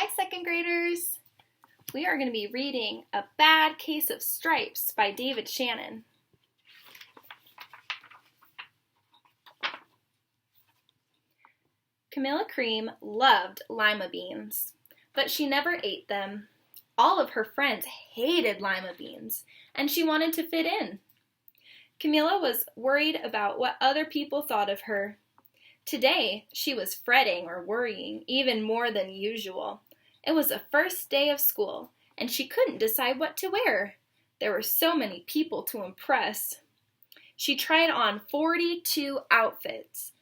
Hi, second graders! We are going to be reading A Bad Case of Stripes by David Shannon. Camila Cream loved lima beans, but she never ate them. All of her friends hated lima beans, and she wanted to fit in. Camila was worried about what other people thought of her. Today, she was fretting or worrying even more than usual. It was the first day of school, and she couldn't decide what to wear. There were so many people to impress. She tried on 42 outfits,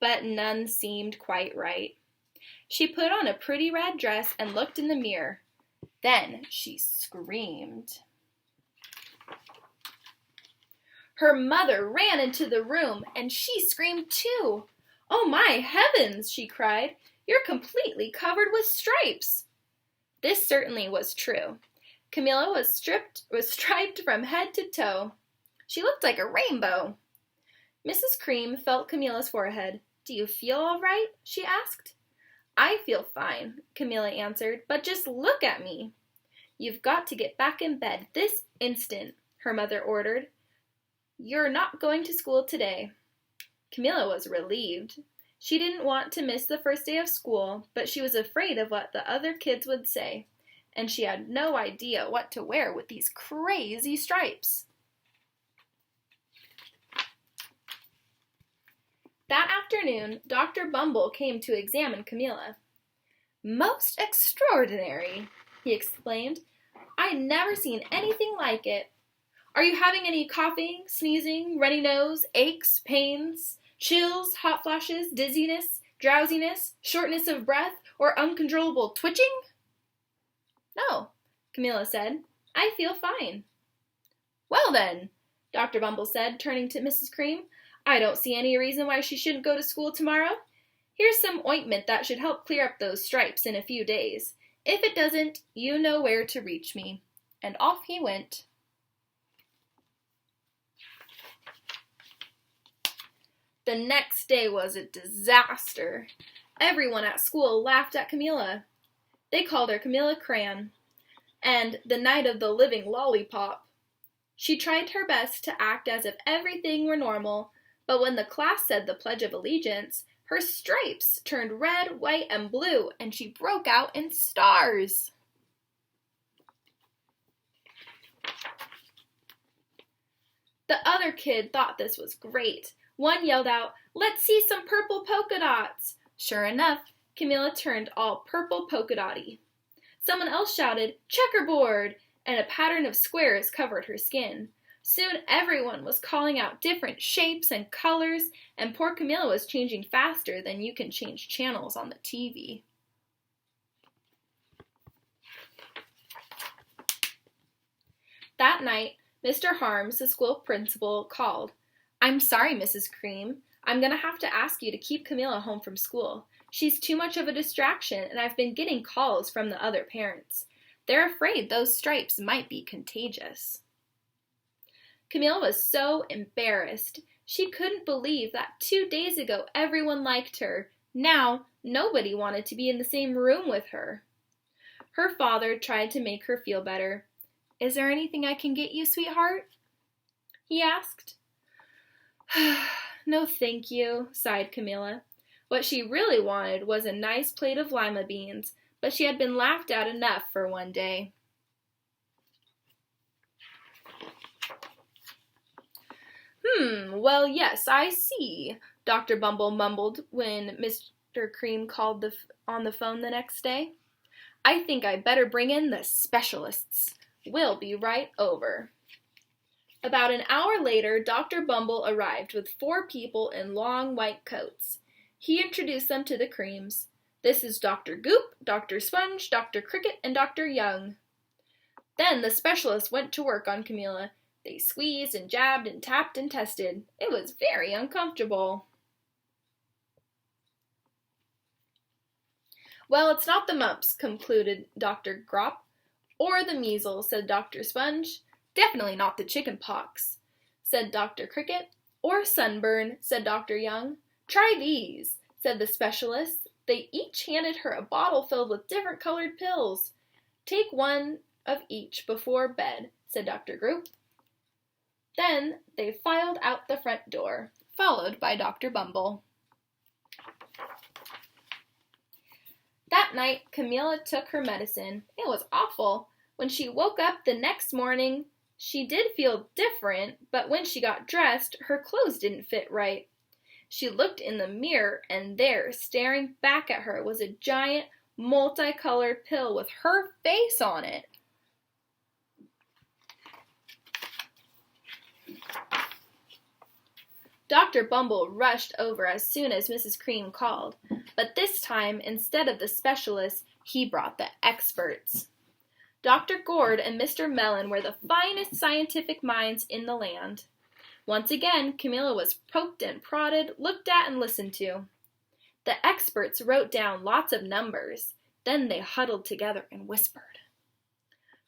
but none seemed quite right. She put on a pretty red dress and looked in the mirror. Then she screamed. Her mother ran into the room, and she screamed too. "Oh my heavens," she cried. "You're completely covered with stripes." This certainly was true. Camila was striped from head to toe. She looked like a rainbow. Mrs. Cream felt Camila's forehead. "Do you feel all right?" she asked. "I feel fine," Camila answered, "but just look at me." "You've got to get back in bed this instant," her mother ordered. "You're not going to school today." Camila was relieved. She didn't want to miss the first day of school, but she was afraid of what the other kids would say, and she had no idea what to wear with these crazy stripes. That afternoon, Dr. Bumble came to examine Camila. "Most extraordinary," he exclaimed. "I'd never seen anything like it. Are you having any coughing, sneezing, runny nose, aches, pains, chills, hot flashes, dizziness, drowsiness, shortness of breath, or uncontrollable twitching?" "No," Camila said. "I feel fine." "Well then," Dr. Bumble said, turning to Mrs. Cream, "I don't see any reason why she shouldn't go to school tomorrow. Here's some ointment that should help clear up those stripes in a few days. If it doesn't, you know where to reach me." And off he went. The next day was a disaster. Everyone at school laughed at Camila. They called her Camila Crayon, and the Night of the Living Lollipop. She tried her best to act as if everything were normal, but when the class said the Pledge of Allegiance, her stripes turned red, white, and blue, and she broke out in stars. The other kid thought this was great. One yelled out, "Let's see some purple polka dots." Sure enough, Camila turned all purple polka dotty. Someone else shouted, "Checkerboard," and a pattern of squares covered her skin. Soon everyone was calling out different shapes and colors, and poor Camila was changing faster than you can change channels on the TV. That night, Mr. Harms, the school principal, called. "I'm sorry, Mrs. Cream. I'm going to have to ask you to keep Camila home from school. She's too much of a distraction, and I've been getting calls from the other parents. They're afraid those stripes might be contagious." Camila was so embarrassed. She couldn't believe that 2 days ago everyone liked her. Now, nobody wanted to be in the same room with her. Her father tried to make her feel better. "Is there anything I can get you, sweetheart?" he asked. "No, thank you," sighed Camila. What she really wanted was a nice plate of lima beans, but she had been laughed at enough for one day. Well, yes, I see," Dr. Bumble mumbled when Mr. Cream called on the phone the next day. "I think I'd better bring in the specialists. We'll be right over." About an hour later, Dr. Bumble arrived with 4 people in long white coats. He introduced them to the Creams. "This is Dr. Goop, Dr. Sponge, Dr. Cricket, and Dr. Young." Then the specialists went to work on Camila. They squeezed and jabbed and tapped and tested. It was very uncomfortable. "Well, it's not the mumps," concluded Dr. Grop. "Or the measles," said Dr. Sponge. "Definitely not the chicken pox," said Dr. Cricket. "Or sunburn," said Dr. Young. "Try these," said the specialist, They each handed her a bottle filled with different colored pills. "Take one of each before bed," said Dr. Group. Then they filed out the front door, followed by Dr. Bumble. That night, Camila took her medicine. It was awful. When she woke up the next morning, she did feel different, but when she got dressed, her clothes didn't fit right. She looked in the mirror, and there, staring back at her, was a giant, multicolored pill with her face on it. Dr. Bumble rushed over as soon as Mrs. Cream called, but this time, instead of the specialists, he brought the experts. Dr. Gord and Mr. Mellon were the finest scientific minds in the land. Once again, Camila was poked and prodded, looked at and listened to. The experts wrote down lots of numbers. Then they huddled together and whispered.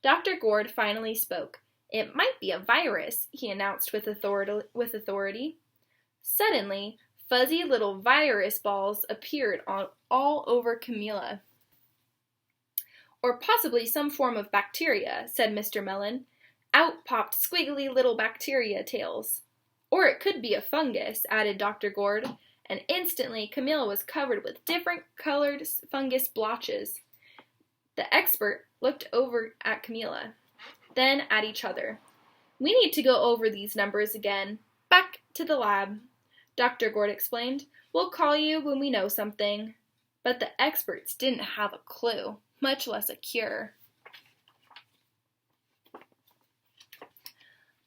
Dr. Gord finally spoke. "It might be a virus," he announced with authority. Suddenly, fuzzy little virus balls appeared all over Camila. "Or possibly some form of bacteria," said Mr. Mellon. Out popped squiggly little bacteria tails. "Or it could be a fungus," added Dr. Gord, and instantly Camila was covered with different colored fungus blotches. The expert looked over at Camila, then at each other. "We need to go over these numbers again. Back to the lab," Dr. Gord explained. "We'll call you when we know something." But the experts didn't have a clue, much less a cure.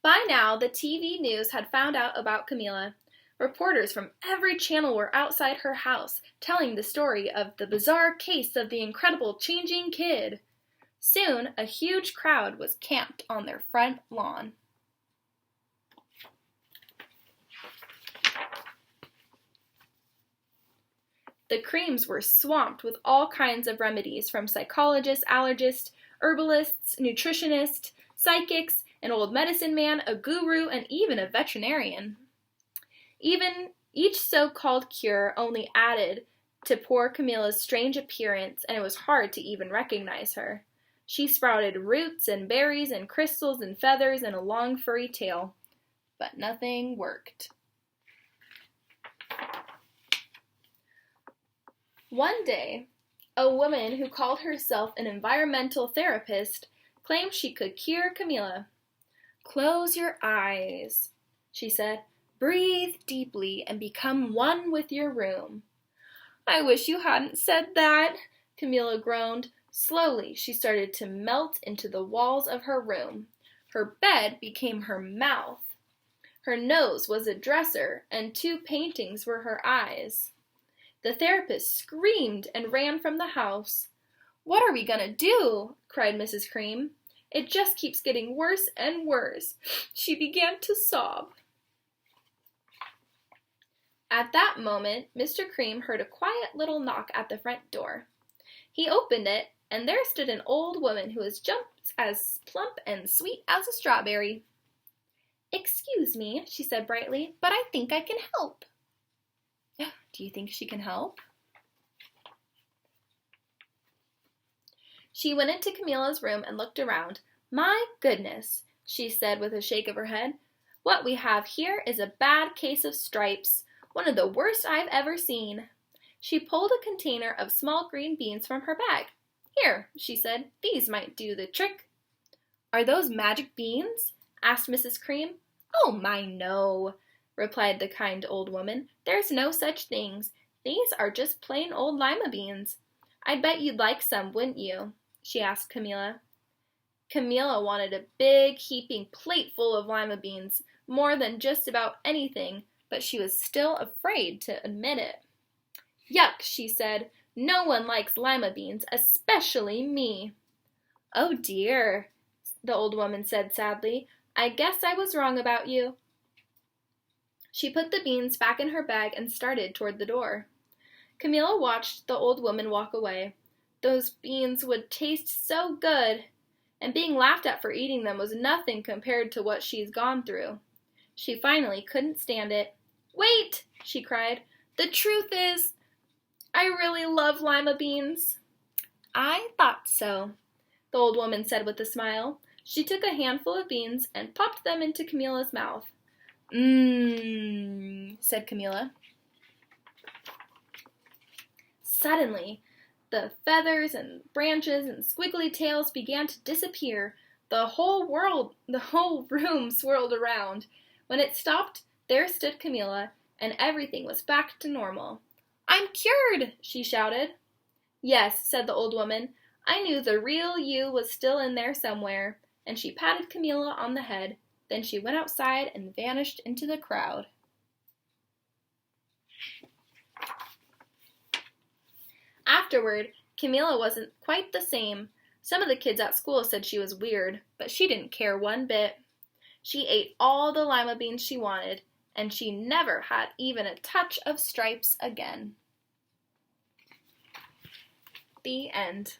By now, the TV news had found out about Camila. Reporters from every channel were outside her house, telling the story of the bizarre case of the incredible changing kid. Soon, a huge crowd was camped on their front lawn. The Creams were swamped with all kinds of remedies from psychologists, allergists, herbalists, nutritionists, psychics, an old medicine man, a guru, and even a veterinarian. Even each so-called cure only added to poor Camila's strange appearance, and it was hard to even recognize her. She sprouted roots and berries and crystals and feathers and a long furry tail, but nothing worked. One day, a woman who called herself an environmental therapist claimed she could cure Camila. "Close your eyes," she said. "Breathe deeply and become one with your room." "I wish you hadn't said that," Camila groaned. Slowly, she started to melt into the walls of her room. Her bed became her mouth. Her nose was a dresser, and 2 paintings were her eyes. The therapist screamed and ran from the house. "What are we going to do?" cried Mrs. Cream. "It just keeps getting worse and worse." She began to sob. At that moment, Mr. Cream heard a quiet little knock at the front door. He opened it, and there stood an old woman who was just as plump and sweet as a strawberry. "Excuse me," she said brightly, "but I think I can help." "Do you think she can help?" She went into Camila's room and looked around. "My goodness," she said with a shake of her head. "What we have here is a bad case of stripes, one of the worst I've ever seen." She pulled a container of small green beans from her bag. "Here," she said, "these might do the trick." "Are those magic beans?" asked Mrs. Cream. "Oh my, no," replied the kind old woman. "There's no such things. These are just plain old lima beans. I bet you'd like some, wouldn't you?" she asked Camila. Camila wanted a big, heaping plate full of lima beans, more than just about anything, but she was still afraid to admit it. "Yuck," she said. "No one likes lima beans, especially me." "Oh dear," the old woman said sadly. "I guess I was wrong about you." She put the beans back in her bag and started toward the door. Camila watched the old woman walk away. Those beans would taste so good, and being laughed at for eating them was nothing compared to what she's gone through. She finally couldn't stand it. "Wait!" she cried. "The truth is, I really love lima beans. I thought so, the old woman said with a smile. She took a handful of beans and popped them into Camila's mouth. Mmm, said Camila. Suddenly, the feathers and branches and squiggly tails began to disappear. The whole room swirled around. When it stopped, there stood Camila, and everything was back to normal. I'm cured, she shouted. Yes, said the old woman. I knew the real you was still in there somewhere, and she patted Camila on the head. Then she went outside and vanished into the crowd. Afterward, Camila wasn't quite the same. Some of the kids at school said she was weird, but she didn't care one bit. She ate all the lima beans she wanted, and she never had even a touch of stripes again. The end.